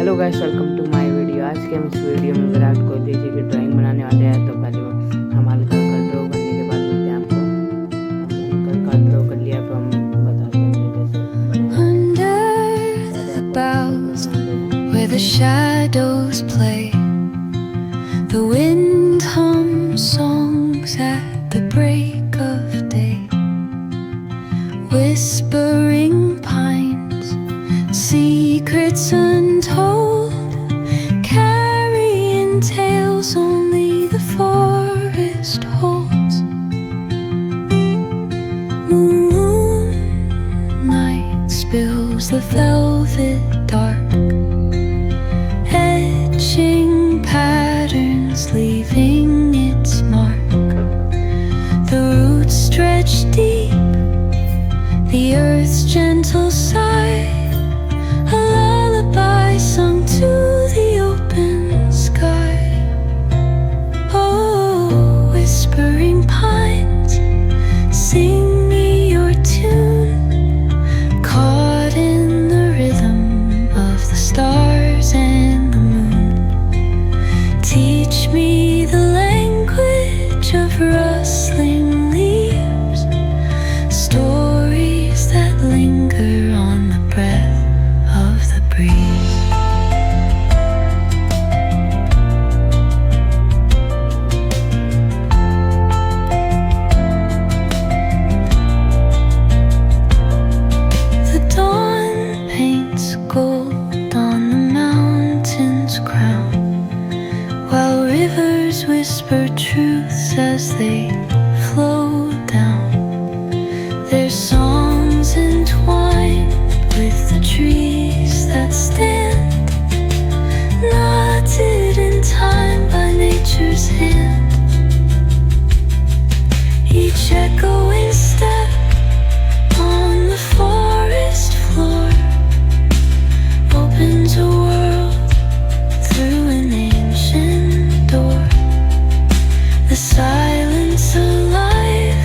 Hello guys, welcome to my video. आज के हम इस वीडियो में विराट कोहली जी की ड्राइंग बनाने वाले हैं। तो पहले हम हल्का हल्का ड्रॉ करने के बाद मिलते हैं आपको। हल्का हल्का ड्रॉ कर लिया तो हम बताते हैं Where the shadows play, the wind hums songs at the break of day. Whispering pines, secrets untold, carrying tales only the forest holds. Moonlight spills the velvet dark, etching patterns, leaving its mark. The roots stretch deep, the earth's gentle sigh, a lullaby sung to the open sky. Oh, whispering pines, sing me your tune, caught in the rhythm of the stars and the moon. Teach me the language of rustling leaves, stories that linger on the breath of the breeze. The dawn paints gold on the mountain's crown, while rivers whisper truths as they flow down. Their songs entwined with the trees that stand, knotted in time by nature's hand. Each echoing step on the forest floor opens a world through an ancient door. The silence alive,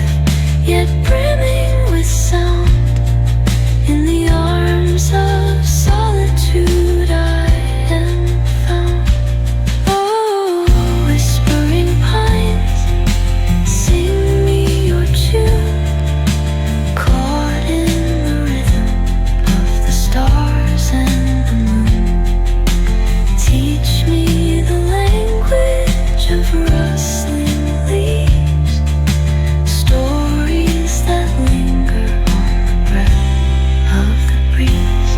yet brimming with sound. In the arms of solitude I am found. Oh, whispering pines, sing me your tune, caught in the rhythm of the stars and the moon. Teach me the language of rustling leaves, stories that linger on the breath of the breeze.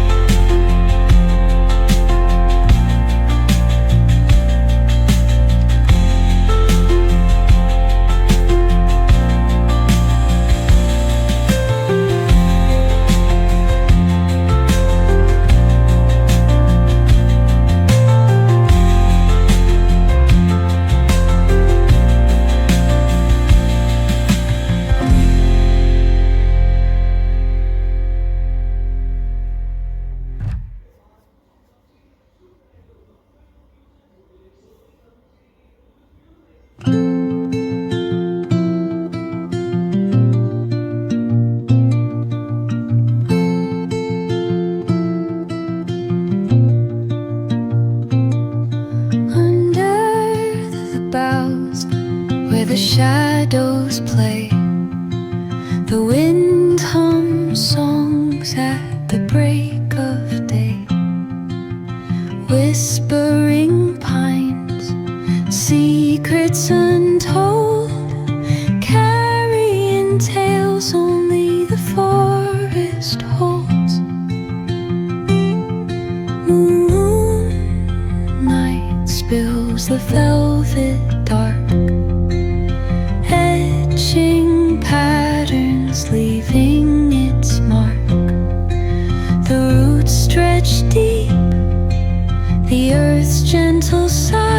Under the boughs, where the shadows play, the wind hums songs at the break of day. Whispering pines, secrets untold, carrying tales only the forest holds. Moonlight spills the velvet dark, etching patterns, leaving its mark. The roots stretch deep, the earth's gentle sigh,